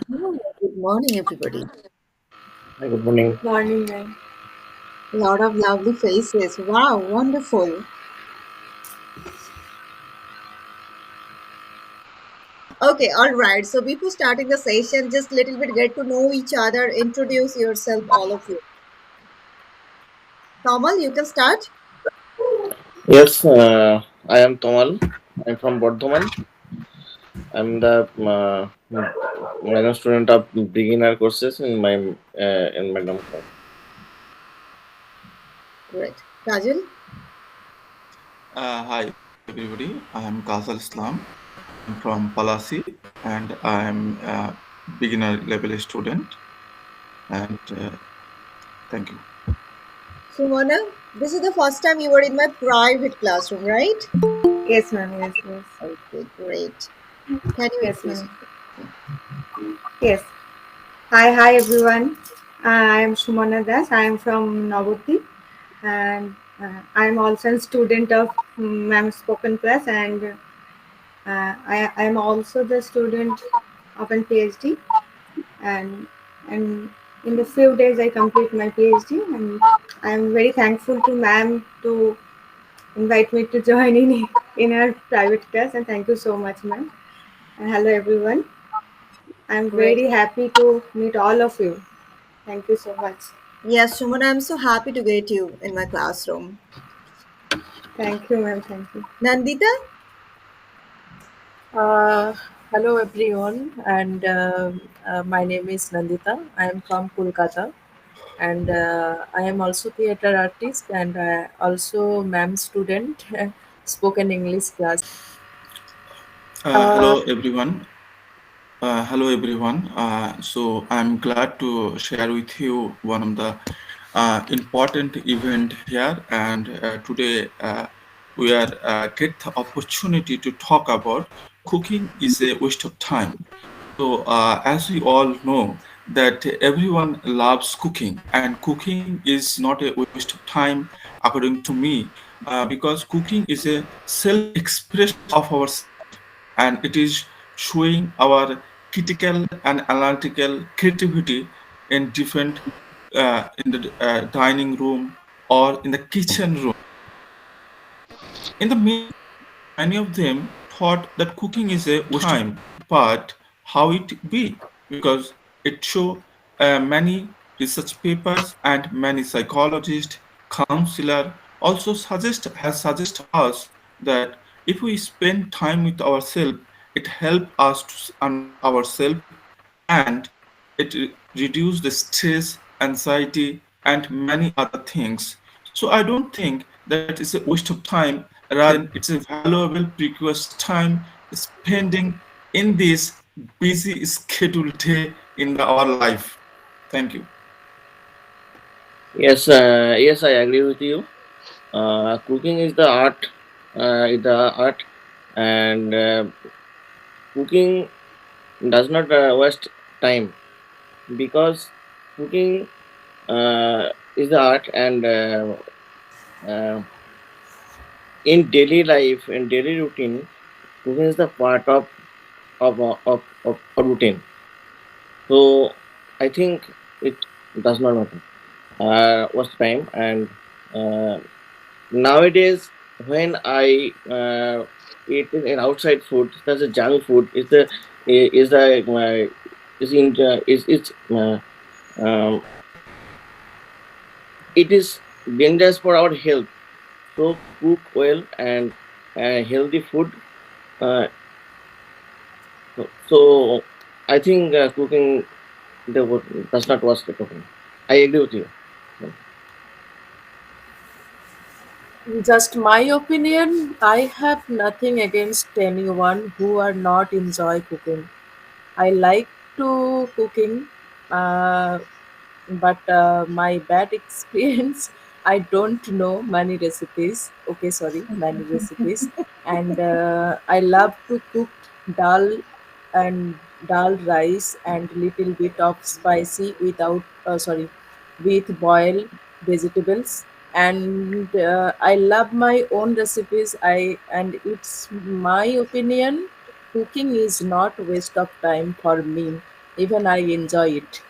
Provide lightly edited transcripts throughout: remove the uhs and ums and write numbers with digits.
Oh, good morning, everybody. Hi, good morning. Morning, ma'am. A lot of lovely faces. Wow, wonderful. Okay, all right. So before starting the session, just little bit get to know each other. Introduce yourself, all of you. Kamal, you can start. Yes, I am Tomal. I'm from Bardhaman. I'm the minor student of beginner courses in Madam class. Great. Kajal. Hi everybody, I am Ghazal Islam. I'm from Palasi and I am a beginner level student. And thank you. Sumana, this is the first time you were in my private classroom, right? Yes, ma'am. Yes, yes. Okay, great. Can you Yes, introduce? ma'am. Yes. Hi, everyone. I am Shumana Das. I am from Navoti, and I am also a student of ma'am spoken class, and I am also the student of a PhD, and and in the few days I complete my PhD, and I am very thankful to ma'am to invite me to join in our private class, and thank you so much, ma'am. And hello, everyone. I'm Great. very happy to meet all of you. Thank you so much. Yes, Sumana, I'm so happy to get you in my classroom. Thank you, ma'am. Thank you. Nandita? Uh, Hello everyone, and my name is Nandita. I am from Kolkata, and I am also theater artist and also ma'am student, spoken English class. Uh, Hello everyone. Hello everyone. So I'm glad to share with you one of the important event here, and today we are get the opportunity to talk about cooking is a waste of time. So, as we all know, that everyone loves cooking, and cooking is not a waste of time, according to me, because cooking is a self-expression of ourselves, and it is showing our critical and analytical creativity in different in the dining room or in the kitchen room. In the meantime, many of them thought that cooking is a waste of time, but how it be? Because it show many research papers and many psychologists, counselor also suggest us that if we spend time with ourselves, it help us to understand ourselves and it reduce the stress, anxiety, and many other things. So I don't think that is a waste of time. Rather, than it's a valuable, precious time spending in this busy schedule day in our life. Thank you. Yes, yes, I agree with you. Cooking is the art, and cooking does not waste time because cooking is the art, and uh, in daily life, in daily routine, cooking is the part of a routine. So I think it does not matter what's the time. And uh, nowadays, when I eat in outside food, there's a junk food. Is the is in is it's um, it is dangerous for our health. So cook well and healthy food. Uh, so I think cooking does not waste the cooking. I agree with you. just my opinion. I have nothing against anyone who are not enjoy cooking. I like to cooking, uh, but my bad experience. I don't know many recipes. Okay, sorry, many recipes, and I love to cook dal and dal rice and little bit of spicy without sorry with boiled vegetables, and I love my own recipes. I and it's my opinion, cooking is not waste of time for me. Even I enjoy it.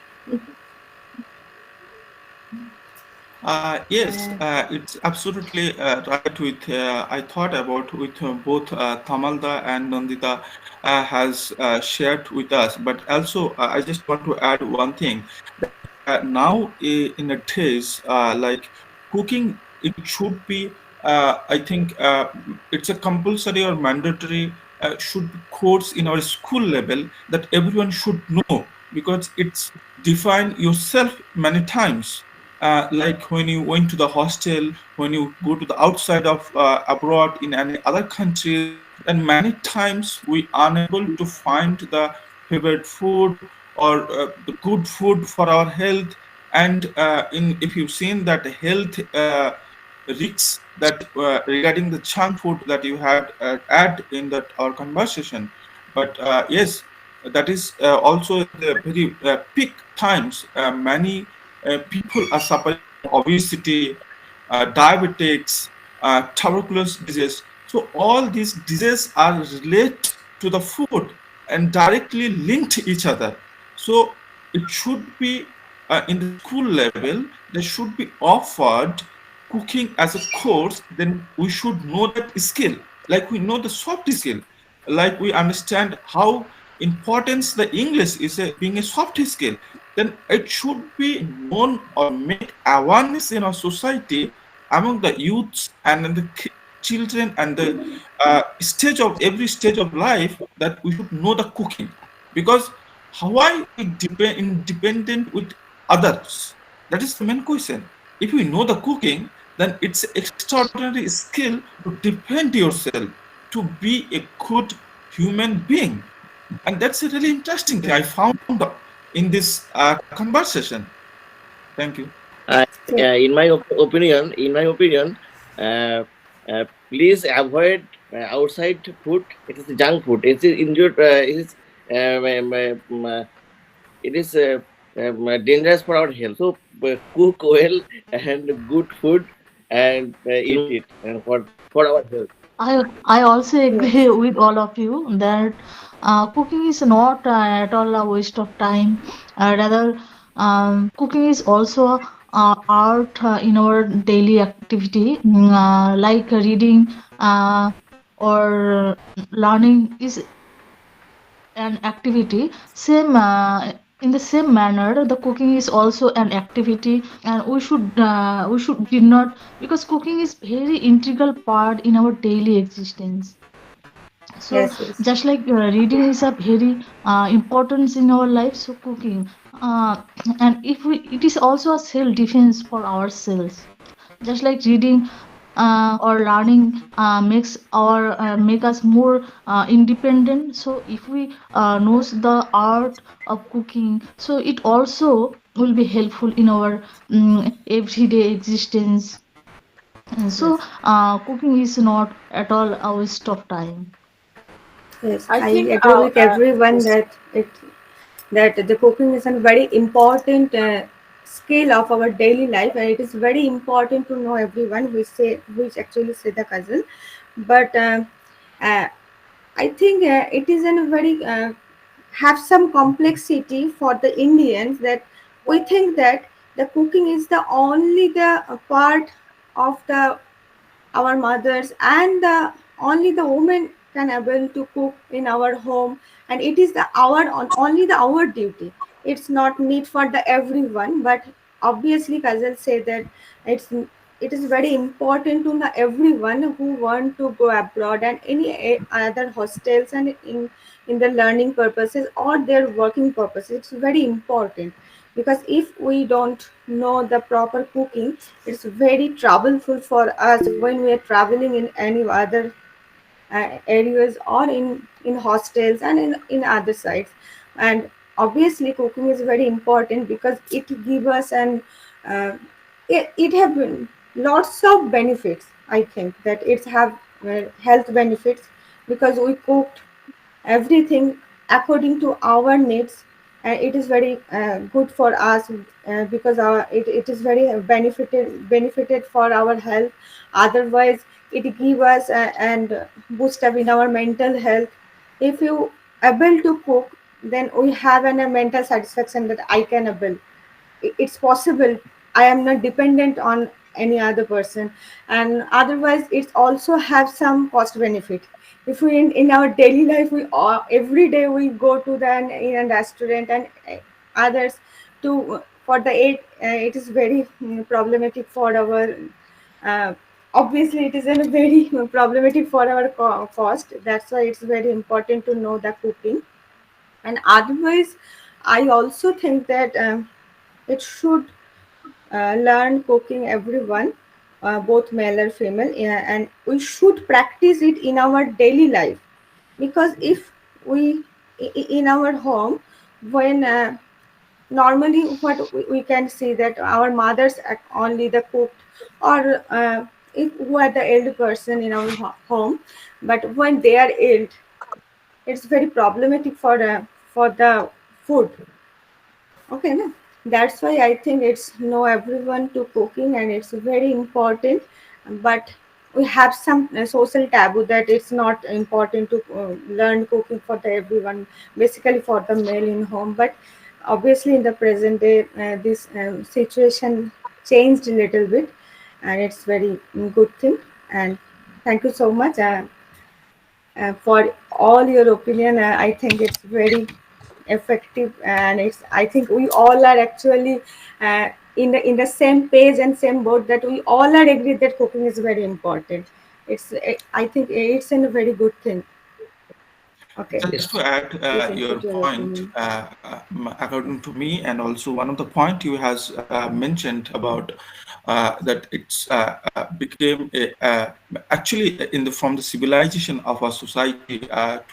Yes, it's absolutely right. With I thought about with both Tamalda and Nandita has shared with us, but also I just want to add one thing that now in a days like cooking, it should be. I think it's a compulsory or mandatory should be course in our school level that everyone should know because it's define yourself many times like when you went to the hostel, when you go to the outside of abroad in any other countries, then many times we unable to find the favorite food or the good food for our health. And in if you've seen that health risks that regarding the junk food that you had add in that our conversation, but yes, that is also the very peak times. Many people are suffering from obesity, diabetics, tuberculosis disease. So all these diseases are related to the food and directly linked to each other. So it should be in the school level, there should be offered cooking as a course. Then we should know that skill, like we know the soft skill, like we understand how importance the English is being a soft skill. Then it should be known or make awareness in our society among the youths and the children and the stage of every stage of life that we should know the cooking, because why we depend independent with others, that is the main question. If we know the cooking, then it's extraordinary skill to defend yourself, to be a good human being. And that's a really interesting thing I found in this conversation. Thank you. Yes, In my opinion, please avoid outside food. It is junk food. It is injured. It is dangerous for our health. So cook well and good food and eat it and for our health. I also agree yes, with all of you that cooking is not at all a waste of time. Rather, cooking is also art in our daily activity, like reading or learning is an activity. Same in the same manner, the cooking is also an activity, and we should did not, because cooking is very integral part in our daily existence. So yes, yes, just like reading is a very importance in our life, so cooking, uh, and if we, it is also a self defense for ourselves. Just like reading or learning make us more independent. So if we knows the art of cooking, so it also will be helpful in our everyday existence. And so yes. cooking is not at all a waste of time. Yes, I I think, agree with everyone yes. that the cooking is a very important skill of our daily life, and it is very important to know everyone which actually say the cousin. But uh, I think it is a very have some complexity for the Indians, that we think that the cooking is the only the part of the our mothers, and the only the women can able to cook in our home, and it is the our on only the our duty. It's not need for the everyone, but obviously Kazal say that it's it is very important to the everyone who want to go abroad and any other hostels and in the learning purposes or their working purposes. It's very important, because if we don't know the proper cooking, it's very troubleful for us when we are traveling in any other areas or in hostels and in other sites. And obviously cooking is very important because it gives us an uh, it have been lots of benefits. I think that it's have health benefits, because we cooked everything according to our needs, and it is very good for us, because it is very benefited for our health. Otherwise it give us and boost up in our mental health. If you able to cook, then we have a mental satisfaction that I can able. It's possible. I am not dependent on any other person, and otherwise it's also have some cost benefit. If we in our daily life, we all, every day we go to the in a restaurant and others to for the aid, it is very problematic for our uh, obviously it is a very problematic for our cost. That's why it's very important to know the cooking. And otherwise I also think that it should learn cooking everyone, both male or female, and we should practice it in our daily life. Because if we in our home, when normally what we can see that our mothers are only the cooked, or if who are the elder person in our home, but when they are ill, it's very problematic for the food. Okay, no? That's why I think it's know everyone to cooking and it's very important. But we have some social taboo that it's not important to learn cooking for the everyone, basically for the male in home. But obviously, in the present day, this situation changed a little bit, and it's very good thing. And thank you so much for all your opinion. I think it's very effective, and it's I think we all are actually in the same page and same boat, that we all are agreed that cooking is very important. I think it's a very good thing. Okay, Just to Yes. add please your input your point, opinion. according to me, and also one of the point you has mentioned about that it's became actually in the from the civilization of our society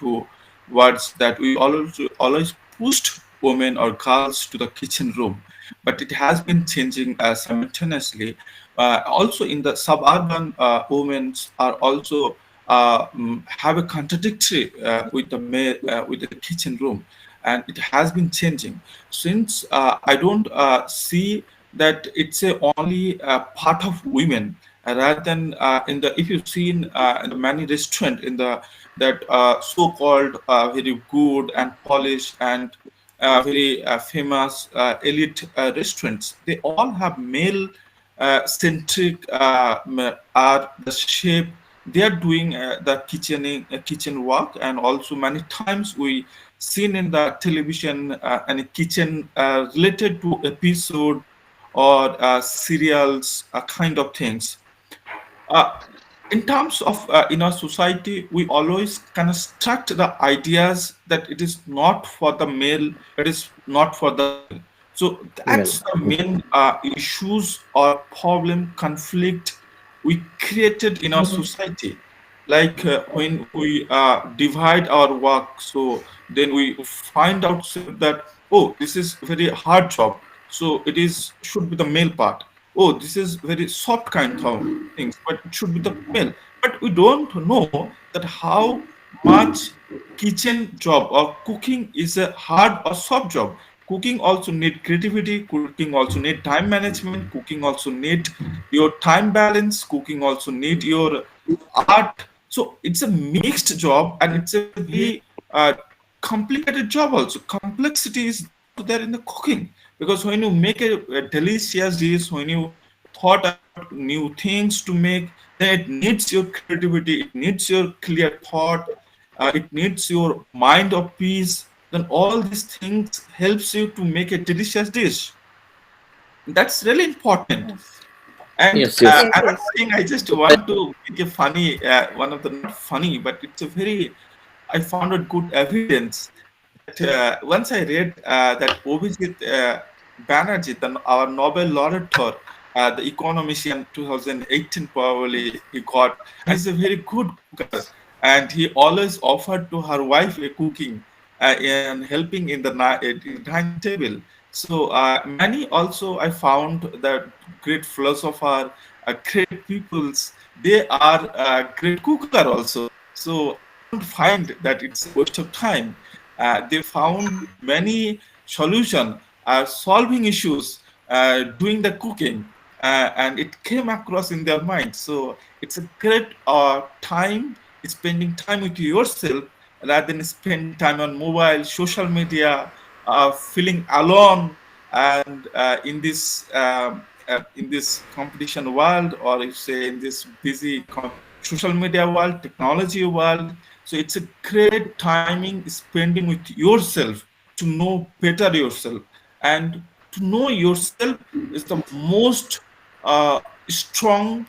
to words that we always pushed women or girls to the kitchen room, but it has been changing simultaneously. Also, in the suburban, women are also have a contradictory with the kitchen room, and it has been changing since I don't see that it's a only part of women, rather than in the if you've seen in the many restaurant in the that so-called very good and polished and very famous elite restaurants, they all have male centric are the shape. They are doing the kitchen work, and also many times we seen in the television any kitchen related to episode or serials kind of things. uh, in terms of in our society, we always construct the ideas that it is not for the male, it is not for the female. So Well, that's the main issues or problem conflict we created in our society. Like when we divide our work, so then we find out that, oh, this is very hard job, so it is should be the male part. Oh, this is very soft kind of things, but it should be the male. But we don't know that how much kitchen job or cooking is a hard or soft job. Cooking also need creativity, cooking also need time management, cooking also need your time balance, cooking also need your art. So it's a mixed job, and it's a very complicated job also. Complexity is also there in the cooking, because when you make a delicious dish, when you thought about new things to make, then it needs your creativity, it needs your clear thought, it needs your mind of peace. Then all these things helps you to make a delicious dish. That's really important. Yes, And yes, yes. yes, another yes. thing, I just want to make a funny, one of the not funny, but it's a very, I found it good evidence that once I read that Abhijit Banerjee, our Nobel laureate, the economician 2018 probably he got, and he's a very good cooker, and he always offered to her wife a cooking and helping in the dining table. So many also I found that great philosopher, great peoples, they are great cooker also. So I don't find that it's a waste of time. They found many solution, solving issues, doing the cooking, and it came across in their mind. So it's a great time spending time with yourself, rather than spend time on mobile, social media, feeling alone, and in this competition world, or you say in this busy social media world, technology world. So it's a great timing spending with yourself to know better yourself, and to know yourself is the most strong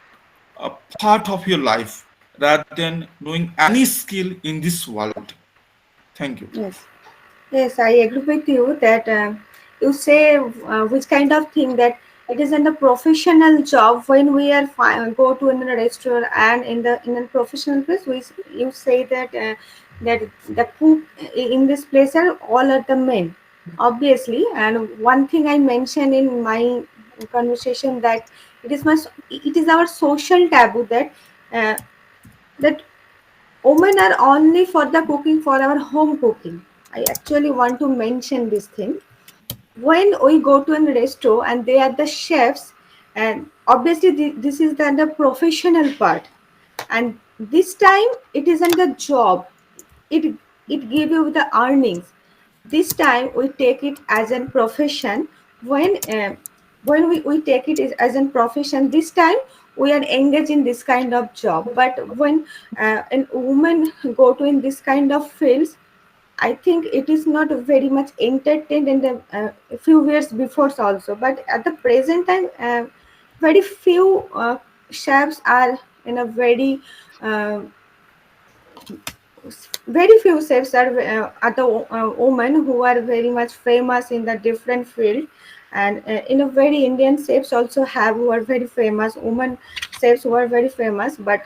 part of your life rather than knowing any skill in this world. Thank you. Yes. Yes, I agree with you that you say which kind of thing that it is in the professional job when we are go to in a restaurant and in a professional place you say that that the cook in this place are all are the men, obviously. And one thing I mentioned in my conversation that it is our social taboo that uh, that women are only for the cooking for our home cooking. I actually want to mention this thing. When we go to a restaurant and they are the chefs, and obviously this is the professional part, and this time it isn't the job. It give you the earnings. This time we take it as a profession. When we take it as a profession, this time we are engaged in this kind of job. But when a woman go to in this kind of fields, I think it is not very much entertained in the few years before also. But at the present time, very few chefs are in a uh, very few chefs are the women who are very much famous in the different field. And in a very Indian chefs also have who are very famous women chefs who are very famous. But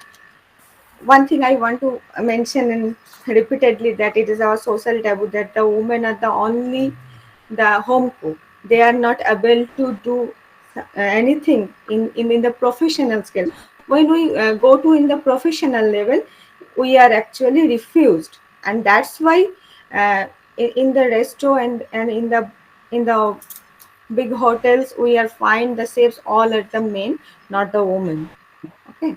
one thing I want to mention and repeatedly that it is our social taboo that the women are the only the home cook. They are not able to do anything in the professional scale. When we go to in the professional level, we are actually refused, and that's why in the restaurant and in the big hotels we are find the chefs all at the men, not the women. Okay,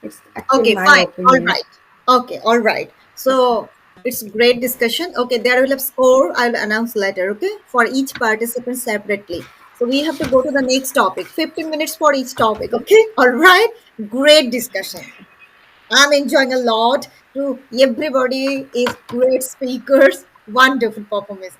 it's actually Okay, my fine. All opinion. right. Okay, all right. So it's great discussion. Okay, there will have score. I'll announce later. Okay, for each participant separately. So we have to go to the next topic. 15 minutes for each topic. Okay, all right. Great discussion. I'm enjoying a lot. To everybody is great speakers. Wonderful performance.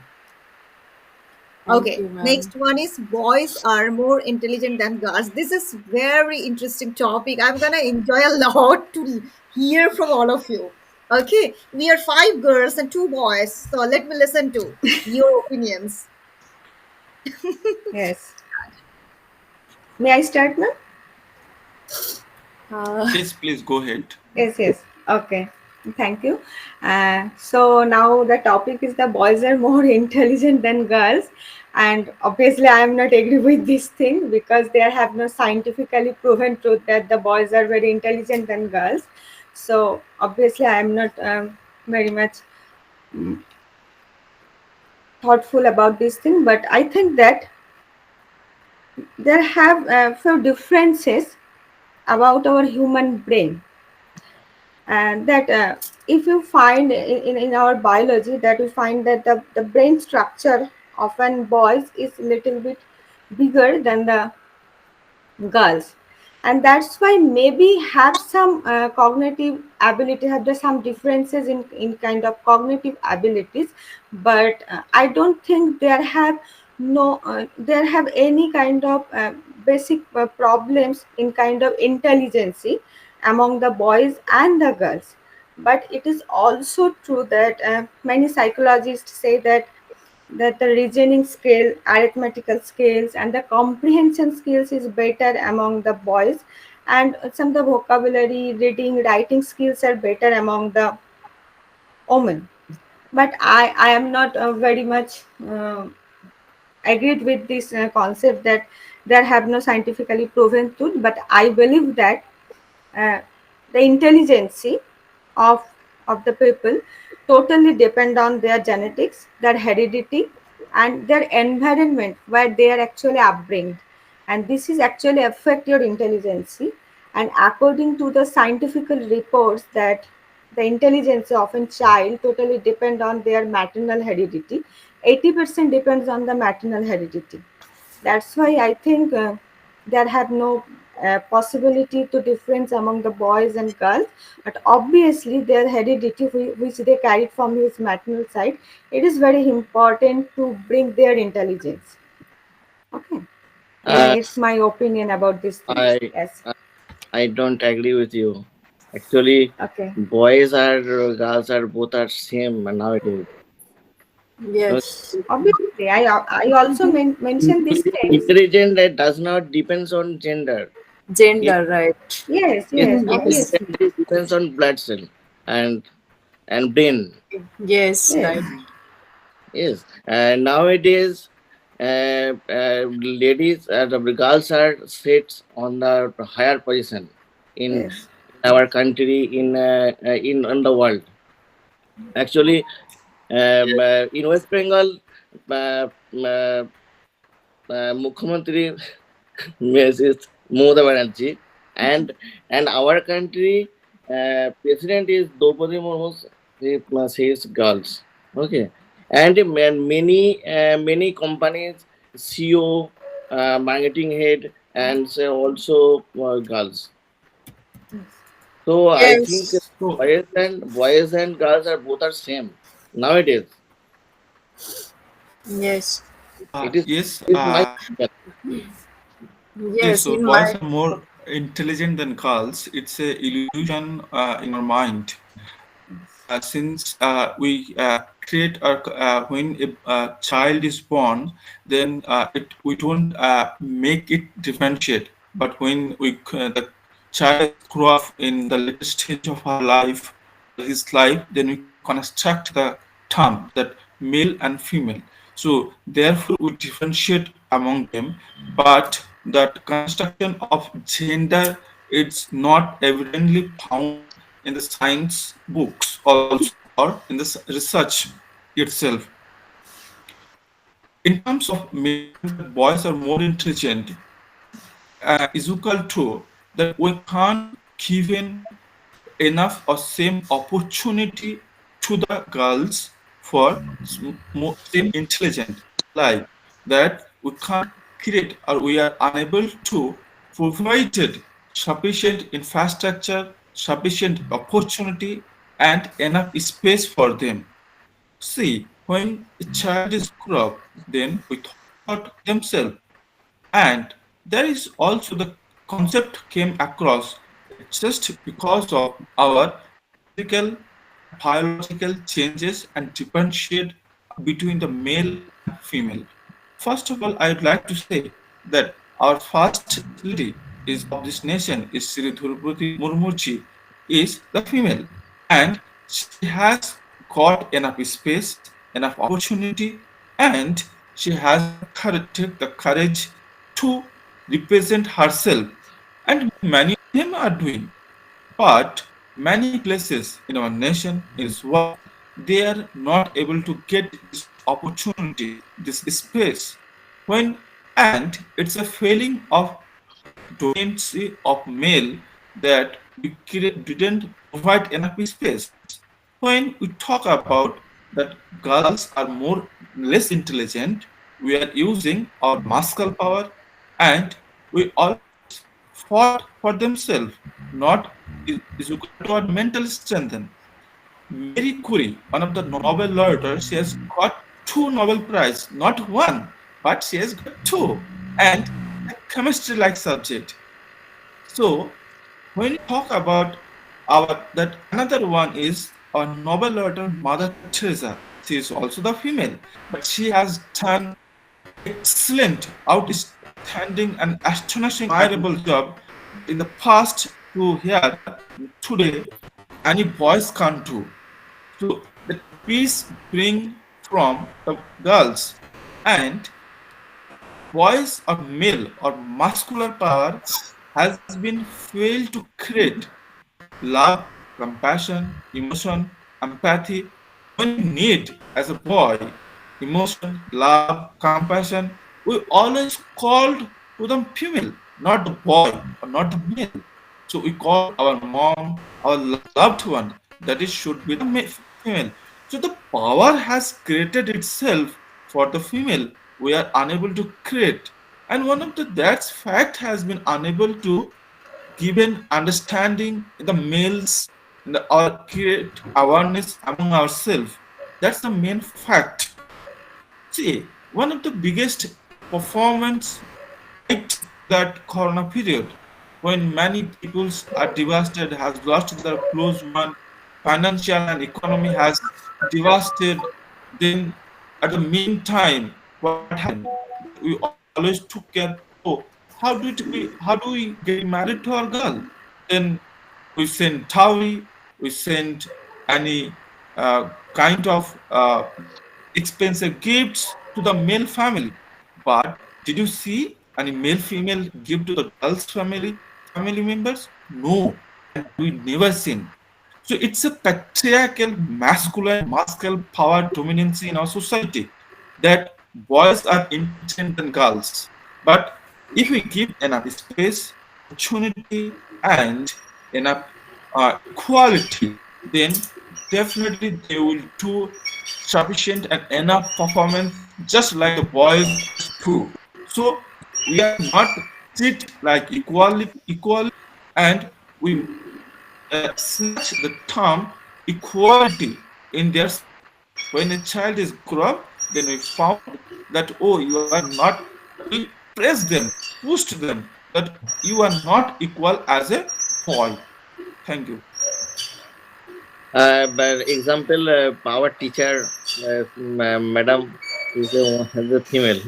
Thank Okay, you, ma'am. next one is boys are more intelligent than girls. This is very interesting topic. I'm gonna enjoy a lot to hear from all of you. Okay, we are five girls and two boys, so let me listen to your opinions. Yes. May I start now? Uh, Yes, please go ahead. Yes, yes. Okay. Thank you. So now the topic is the boys are more intelligent than girls. And obviously, I am not agree with this thing because there have no scientifically proven truth that the boys are very intelligent than girls. So obviously, I am not very much thoughtful about this thing. But I think that there have few differences about our human brain, and that if you find in our biology that we find that the brain structure of an boys is little bit bigger than the girls, and that's why maybe have some cognitive ability have there some differences in kind of cognitive abilities. But I don't think there have no there have any kind of basic problems in kind of intelligence among the boys and the girls. But it is also true that many psychologists say that the reasoning skill, arithmetical skills, and the comprehension skills is better among the boys, and some of the vocabulary, reading, writing skills are better among the women. But I am not very much agreed with this concept that there have no scientifically proven truth. But I believe that uh, the intelligence of of the people totally depend on their genetics, their heredity, and their environment where they are actually upbringed, and this is actually affect your intelligence. And according to the scientific reports that the intelligence of a child totally depend on their maternal heredity. 80% depends on the maternal heredity. That's why I think there have no possibility to difference among the boys and girls. But obviously, their heredity, which they carried from his maternal side, it is very important to bring their intelligence. Okay. Uh, It's my opinion about these things. I Yes. I I don't agree with you. Actually, Okay. boys are girls are both are same nowadays. Uh, Yes. Obviously, I also mentioned these things. Intelligent that does not depends on gender. It, Gender, right. Yes, it yes, Yes. obviously. intelligence depends on blood cell and and brain. Yes, Yes. right. Yes, and nowadays, ladies, the girls are sits on the higher position in Yes. our country, in the world. Actually, in West Bengal, uh, uh, Mukhyamantri Mrs. Mamata Banerjee, and our country president is Draupadi Murmu. Says girls. Okay, and many companies CEO, marketing head, and so also girls. So I think Yes. So, boys and girls are both are same nowadays. Yes. It is yes, it is my opinion. yes. Yes, So in boys my are more intelligent than girls. It's a illusion in our mind. Since we create our when a child is born, then we don't make it differentiate. But when the child has grow up in the latest stage of her life or his life, then we construct the term that male and female. So therefore we differentiate among them, but that construction of gender, it's not evidently found in the science books also or in the research itself. In terms of measuring that boys are more intelligent is equal to that we can't given enough or same opportunity to the girls for same intelligent, like that we can't create or we are unable to provide sufficient infrastructure, sufficient opportunity, and enough space for them. See, when a child is grown up, then we thought about themselves, and there is also the concept came across just because of our physical and biological changes and differentiate between the male and female. First of all, I would like to say that our first lady is of this nation is Sri Draupadi Murmuji is the female, and she has got enough space, enough opportunity, and she has take the courage to represent herself, and many of them are doing. But many places in our nation, in this world, they are not able to get this opportunity, this space. When and it's a failing of dominancy of male that we didn't provide enough space. When we talk about that girls are more less intelligent, we are using our muscle power, and we always fought for themselves, not is equal to our mental strength. Mary Curie, one of the Nobel laureates, she has got two Nobel Prize, not one, but she has got two, and a chemistry-like subject. So when you talk about our that another one is our Nobel laureate Mother Teresa. She is also the female, but she has done excellent, outstanding, and astonishing, admirable job in the past to here today. Any boys can't do. So the peace bring from the girls, and boys or male or muscular power has been failed to create love, compassion, emotion, empathy. When we need as a boy emotion, love, compassion, we always called to the female, not the boy or not the male. So we call our mom, our loved one. that is should be the female. So the power has created itself for the female. We are unable to create, and one of the that fact has been unable to given understanding in the males and our create awareness among ourselves. That's the main fact. See, one of the biggest performance right that corona period when many peoples are devastated, has lost their close one, financial and economy has devastated. Then at the meantime, what happened? We always took care. Oh, how do we get married to our girl? Then we send dowry, we send any kind of expensive gifts to the male family. But did you see any male female give to the girl's family members? No, and we never seen. So it's a patriarchal, masculine, muscle power dominance in our society that boys are intelligent than girls. But if we give enough space, opportunity, and enough quality, then definitely they will do sufficient and enough performance just like the boys too. So we are not treated like equally, and we snatch the term equality in their school. When a child is grown up, then we found that oh, you are not. We praise them, pushed them that you are not equal as a boy. Thank you. By example, our teacher, madam, is a female.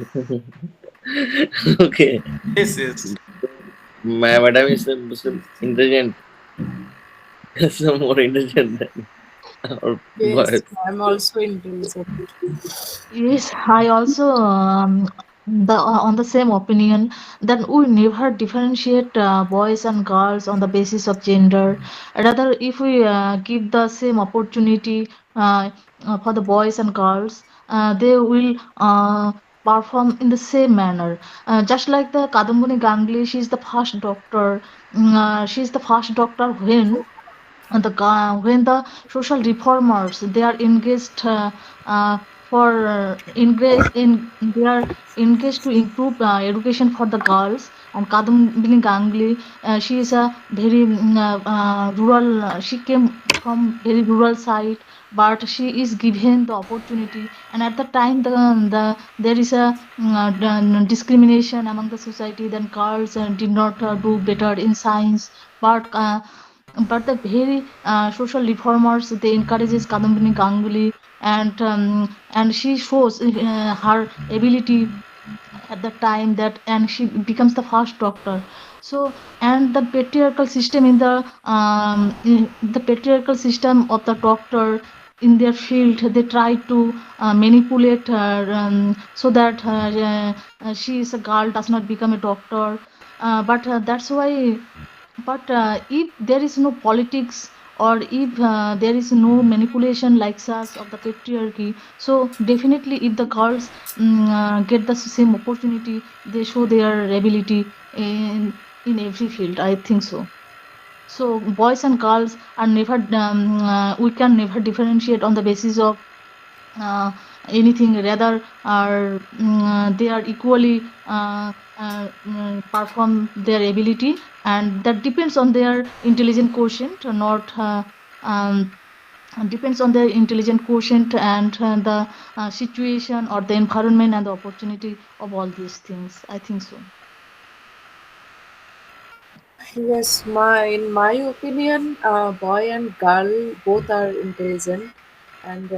Okay, Yes, yes. my madam is intelligent, so more intelligent than our Yes, boys. I'm also intelligent. Yes, I also on the same opinion that we never differentiate boys and girls on the basis of gender. Rather, if we give the same opportunity for the boys and girls, they will perform in the same manner. Just like the Kadambuni Gangli, she's the first doctor. She's the first doctor when the social reformers they are engaged for engage in they are engaged to improve education for the girls. And Kadambini Gangli, she is a very rural. She came from very rural side, but she is given the opportunity. And at the time, there is a discrimination among the society. Then girls did not do better in science, but the very social reformers they encourages Kadambini Ganguly, and she shows her ability at the time that, and she becomes the first doctor. So, and the patriarchal system in the patriarchal system of the doctor in their field, they try to manipulate her, so that she is a girl does not become a doctor. But that's why, but if there is no politics, or if there is no manipulation like such of the patriarchy, so definitely if the girls get the same opportunity, they show their ability in every field. I think so. So boys and girls are never we can never differentiate on the basis of uh, anything. Rather are they are equally perform their ability, and that depends on their intelligent quotient, not um, depends on their intelligent quotient, and the situation or the environment and the opportunity of all these things. I think so. Yes, in my opinion, boy and girl both are intelligent, and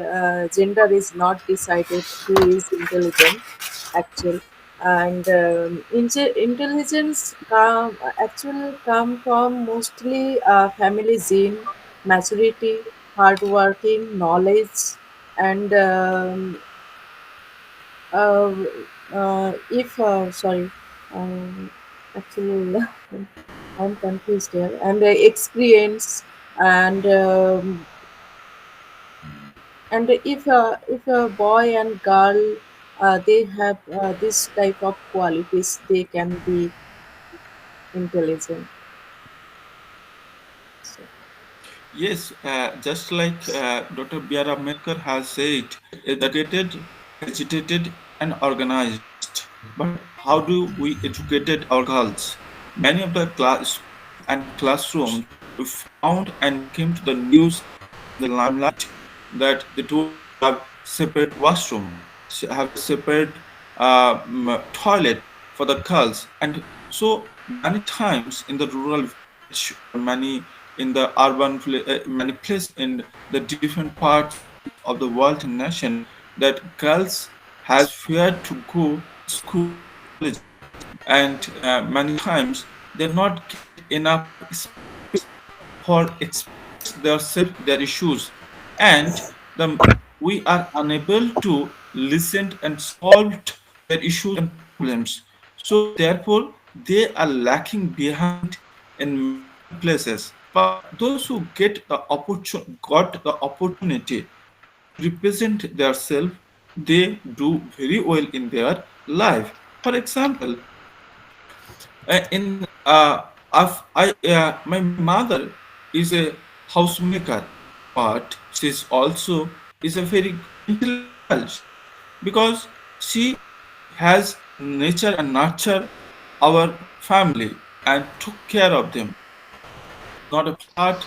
gender is not decided who is intelligent, actual. And intelligence come from mostly family gene, maturity, hard working, knowledge, and uh, if sorry, um, actually. I'm confused here. And experience, and if a boy and girl they have this type of qualities, they can be intelligent. So, Yes, just like Dr. B.R. Ambedkar has said, educated, agitated, and organized. But how do we educated our girls? Many of the schools and classrooms we found and came to the news in the limelight that they don't have separate washroom, have a separate toilet for the girls, and so many times in the rural village or many in the many places in the different parts of the world and nation that girls has feared to go school or colleges, and many times they not get enough space for express their issues, and we are unable to listen and solve their issues and problems. So therefore they are lacking behind in many places. But those who got the opportunity to represent themselves, they do very well in their life. For example, in my mother is a housemaker, but she's also is a very intelligent girl, because she has nature and nurture our family and took care of them. Not a part,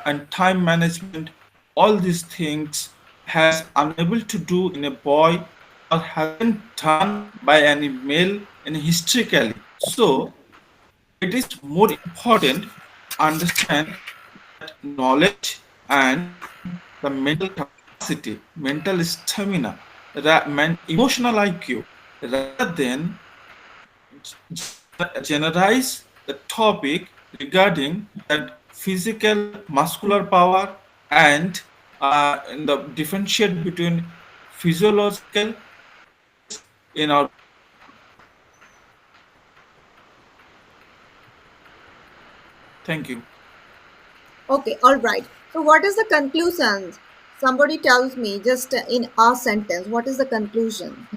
and time management, all these things has unable to do in a boy or hasn't done by any male in historically. So it is more important to understand that knowledge and the mental capacity, mental stamina, emotional IQ, rather than generalize the topic regarding that physical muscular power and in the differentiate between physiological changes in our body. Thank you. Okay, all right. So, what is the conclusion? Somebody tells me just in a sentence. What is the conclusion?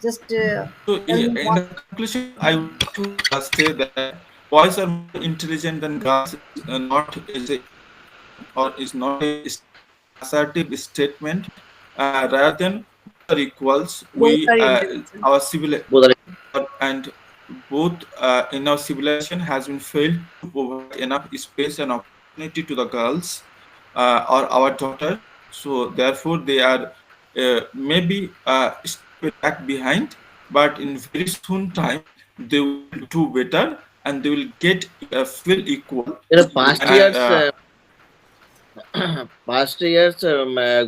Just So, tell me in what. the conclusion, I would like to say that boys are more intelligent than girls is not is a statement or is not a assertive statement. Rather than both are equals, Both we are intelligent. our civil Both are and both in our civilization has been failed to provide enough space and opportunity to the girls or our daughters. So therefore, they are maybe step back behind, but in very soon time they will do better and they will get feel equal. in the past And years. Past years,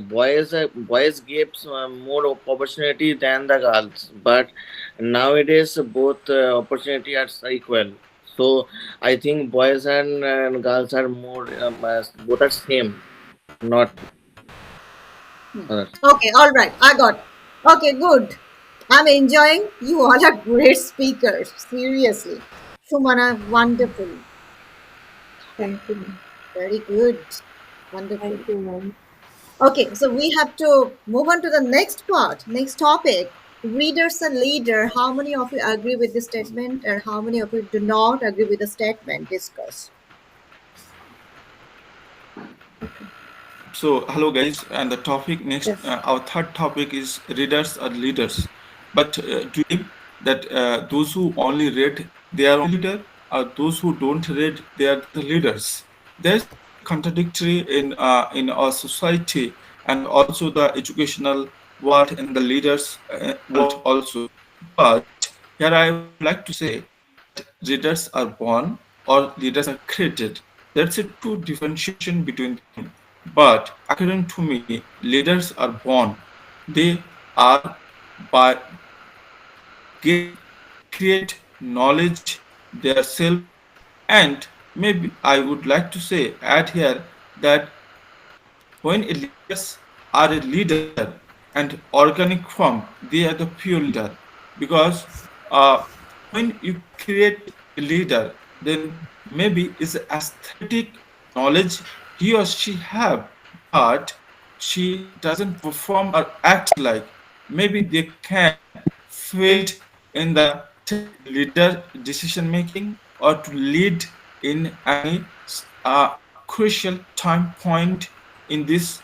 boys gives more opportunity than the girls, but nowadays both opportunity are equal. So I think boys and girls are more both are same, not others. Okay, all right. I got. Okay, good. I'm enjoying. You all are great speakers. Seriously, Shumana, wonderful. Thank you. Very good. Wonderful. Thank you, ma'am. Okay, so we have to move on to the next part, next topic. Readers and leader. How many of you agree with this statement, and how many of you do not agree with the statement discussed? so, hello guys, and the topic next, Yes. our third topic is readers or leaders. But do you believe that those who only read, they are only leader, or those who don't read, they are the leaders? There's a very contradictory in our society and also the educational world and the leaders world also. But here I would like to say that leaders are born or leaders are created. There's a two differentiation between them. But according to me, leaders are born. They are by get create knowledge their self, and maybe I would like to say add here that when a leaders are a leader and organic form, they are the pure leader, because uh, when you create a leader, then maybe it's aesthetic knowledge he or she have, but she doesn't perform or act like. Maybe they can failed in the leader decision making or to lead in any crucial time point in this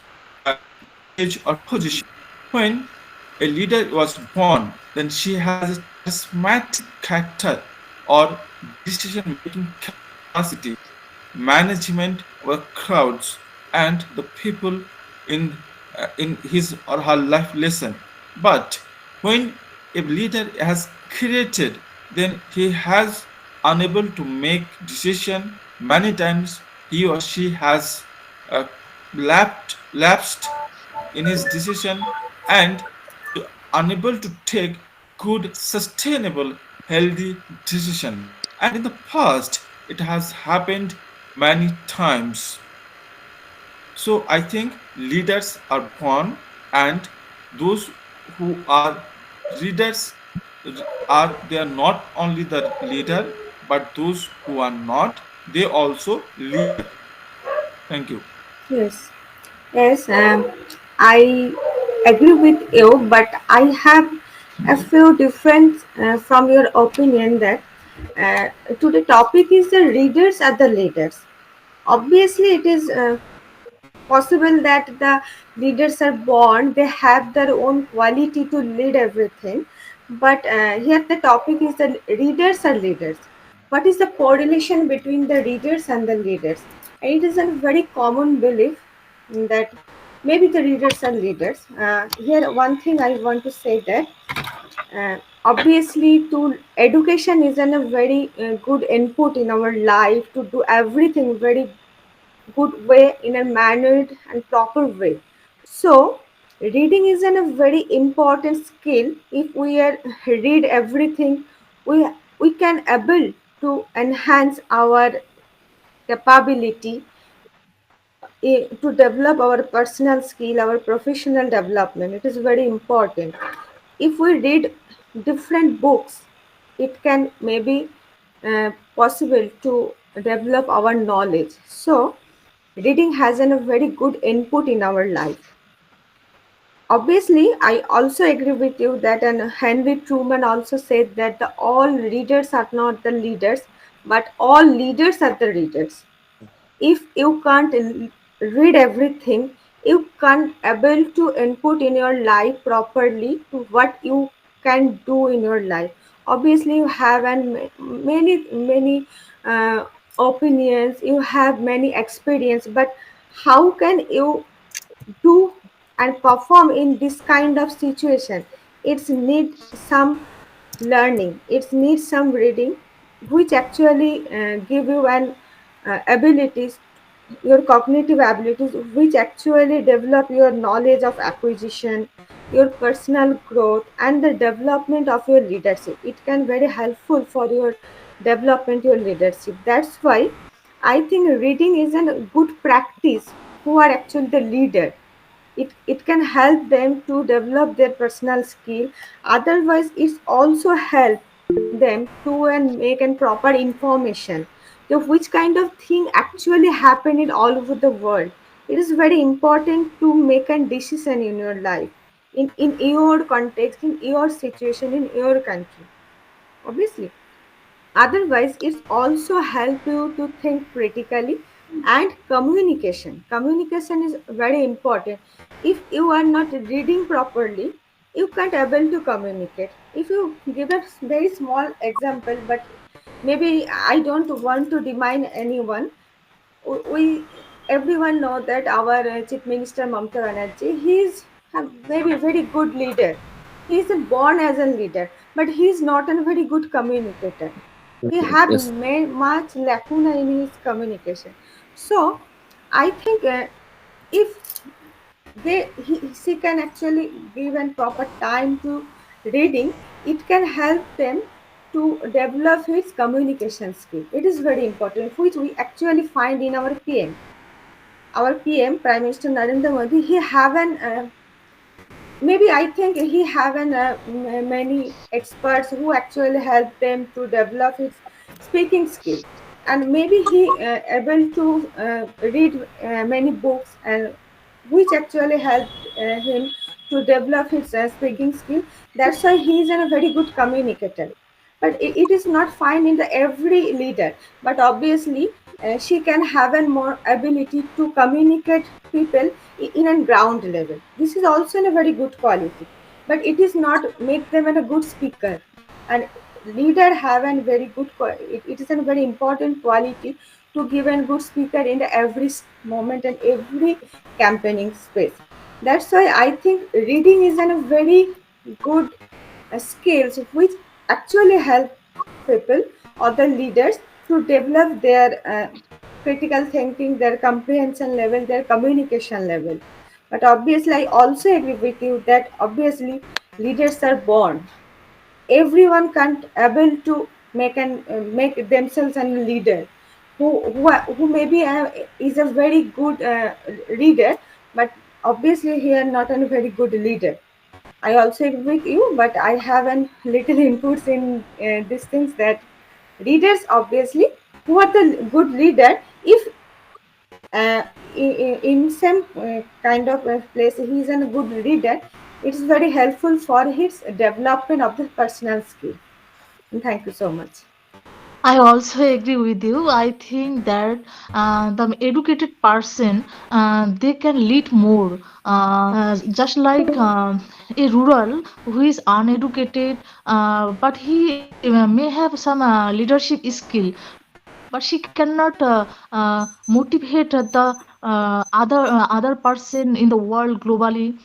age or position. When a leader was born, then she has a charismatic character or decision-making capacity, management of crowds, and the people in his or her life lesson. But when a leader has created, then he has unable to make decision. Many times he or she has uh, lapsed in his decision and unable to take good, sustainable, healthy decision. And in the past, it has happened many times. So I think leaders are born, and those who are leaders are they are not only the leader, but those who are not, they also leader. Thank you. Yes, yes, I agree with you, but I have a few different from your opinion that to the topic is the readers are the leaders. Obviously, it is possible that the leaders are born, they have their own quality to lead everything. But here the topic is the readers are leaders. What is the correlation between the readers and the leaders? And it is a very common belief that maybe the readers are leaders. Here, one thing I want to say that obviously to education is a very good input in our life to do everything very good way in a mannered and proper way. So reading is a very important skill. If we are read everything, we can able to enhance our capability to develop our personal skill, our professional development. It is very important. If we read different books, it can maybe possible to develop our knowledge. So reading has a very good input in our life. Obviously, I also agree with you that and Henry Truman also said that the all readers are not the leaders, but all leaders are the readers. If you can't read everything, you can't able to input in your life properly to what you can do in your life. Obviously you have many uh, opinions, you have many experience, but how can you do and perform in this kind of situation? It's need some learning, it needs some reading, which actually give you an abilities, your cognitive abilities, which actually develop your knowledge of acquisition, your personal growth, and the development of your leadership. It can very helpful for your development, your leadership. That's why I think reading is a good practice who are actually the leader. It can help them to develop their personal skill. Otherwise it's also help them to and make and proper information, so which kind of thing actually happen in all over the world. It is very important to make a decision in your life, in your context, in your situation, in your country, obviously. Otherwise it's also help you to think critically. And communication is very important. If you are not reading properly, you can't able to communicate. If you give a very small example, but maybe I don't want to remind anyone, we everyone know that our chief minister Mamata Banerjee, he is a very very good leader. He is born as a leader, but he is not a very good communicator. He have Yes. much lacuna in his communication. So I think if she can actually give a proper time to reading, it can help them to develop his communication skill. It is very important, which we actually find in our PM. Our PM, Prime Minister Narendra Modi, he have an maybe I think he have an many experts who actually help them to develop his speaking skill. And maybe he able to read many books, and which actually helped him to develop his speaking skill. That's why he is a very good communicator. but it is not fine in the every leader. But obviously she can have a more ability to communicate people in a ground level. This is also a very good quality, but it is not make them a good speaker. And leader have a very good it is a very important quality to give a good speaker in the every moment and every campaigning space. That's why I think reading is a very good skills which actually help people or the leaders to develop their critical thinking, their comprehension level, their communication level. But obviously I also agree with you that obviously leaders are born. Everyone can't able to make themselves a leader. Who maybe is a very good reader, but obviously he are not a very good leader. I also agree with you, but I have a little inputs in these things that readers obviously who are the good leader, if in some kind of a place he is a good reader, it is very helpful for his development of the personal skill. And thank you so much. I also agree with you. I think that the educated person they can lead more. Just like a rural who is uneducated, but he may have some leadership skill, but she cannot motivate the other person in the world globally.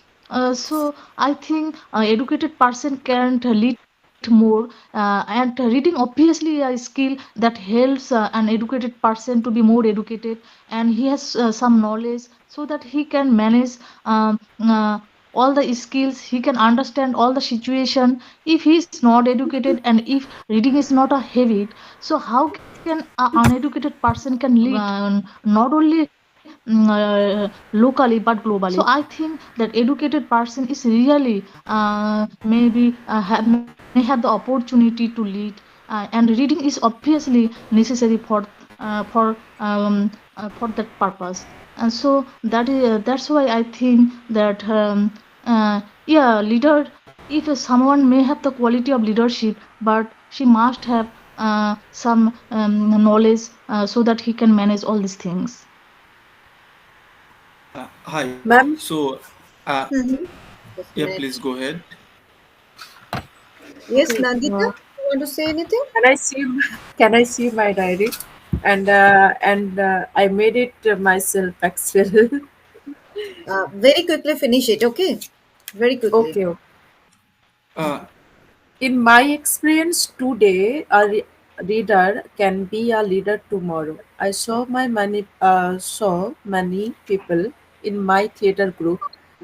So I think educated person can lead more, and reading obviously a skill that helps an educated person to be more educated, and he has some knowledge so that he can manage um, uh, all the skills. He can understand all the situation. If he is not educated and if reading is not a habit, so how can an uneducated person can lead not only locally but globally? So I think that educated person is really maybe may have the opportunity to lead, and reading is obviously necessary for that purpose. And so that's why I think that yeah, leader, if someone may have the quality of leadership, but she must have some knowledge so that he can manage all these things. Hi. Ma'am, So, Mhm. Just a yeah, minute. please go ahead. Yes, okay. Nandita, you want to say anything? Can I see? Can I see my diary? And I made it myself actually. Very quickly finish it, okay? Very quickly. Okay. Uh, In my experience today, reader can be a leader tomorrow. I saw many people in my theater group.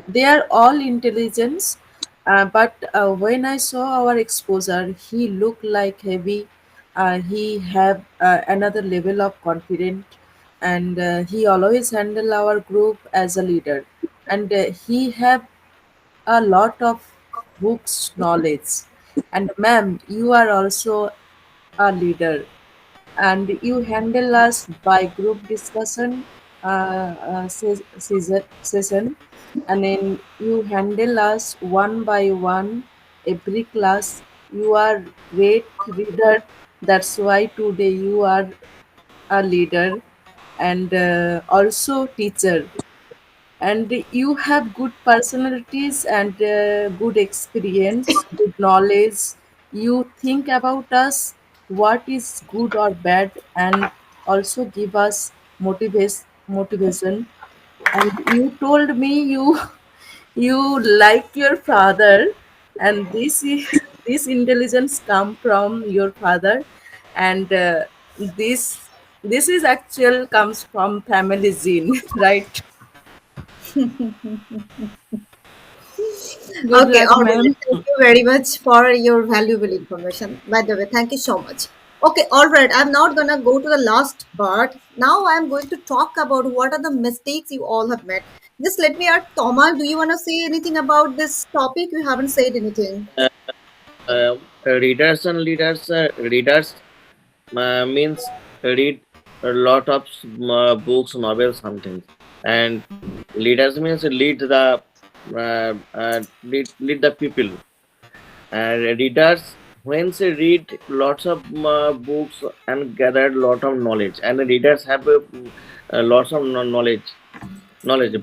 They are all intelligence, but when I saw our exposure, he looked like heavy. He have another level of confidence, and he always handle our group as a leader, and he have a lot of books knowledge. And ma'am, you are also a leader, and you handle us by group discussion session, and then you handle us one by one every class. You are great reader. That's why today you are a leader, and also teacher, and you have good personalities and good experience, good knowledge. You think about us what is good or bad, and also give us motivation. And you told me you you like your father, and this intelligence come from your father, and this is actual comes from family gene right? Good Okay, luck, all right. ma'am. Thank you very much for your valuable information. By the way, thank you so much. Okay, all right. I'm not gonna go to the last part. Now I'm going to talk about what are the mistakes you all have made. Just let me ask, Toma, do you want to say anything about this topic? You haven't said anything. Uh, readers and leaders, readers means read a lot of books, novels, something, and leaders means lead the people, and readers when they read lots of books and gathered lot of knowledge, and the readers have lots of knowledge,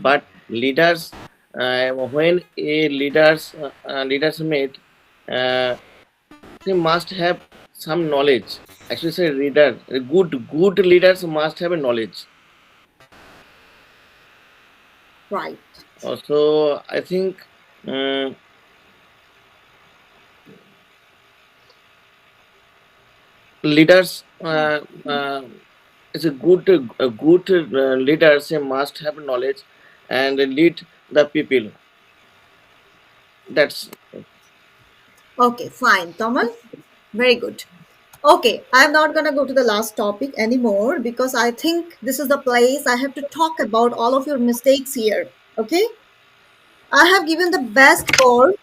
but leaders, when a leaders meet, uh, they must have some knowledge. Actually, say reader, good leaders must have a knowledge. Right. Also, I think um, leaders is a good leaders must have knowledge and lead the people. That's Okay, fine, Thomas. Very good. Okay, I'm not gonna go to the last topic anymore because I think this is the place I have to talk about all of your mistakes here. Okay, I have given the best score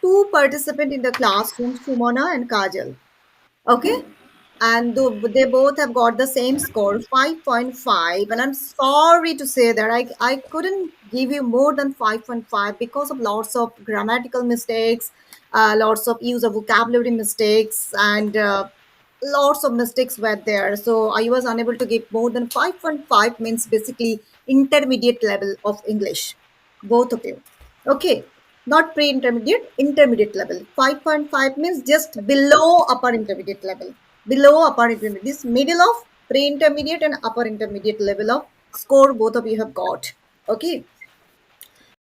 to participant in the classroom, Sumana and Kajal. Okay, and they both have got the same score, 5.5. And I'm sorry to say that I couldn't give you more than 5.5 because of lots of grammatical mistakes, lots of use of vocabulary mistakes, and lots of mistakes were there. So I was unable to give more than 5.5, means basically intermediate level of English, both of you. Okay, not pre-intermediate, intermediate level. 5.5 means just below upper intermediate level. Below upper intermediate, this middle of pre-intermediate and upper intermediate level of score both of you have got. Okay,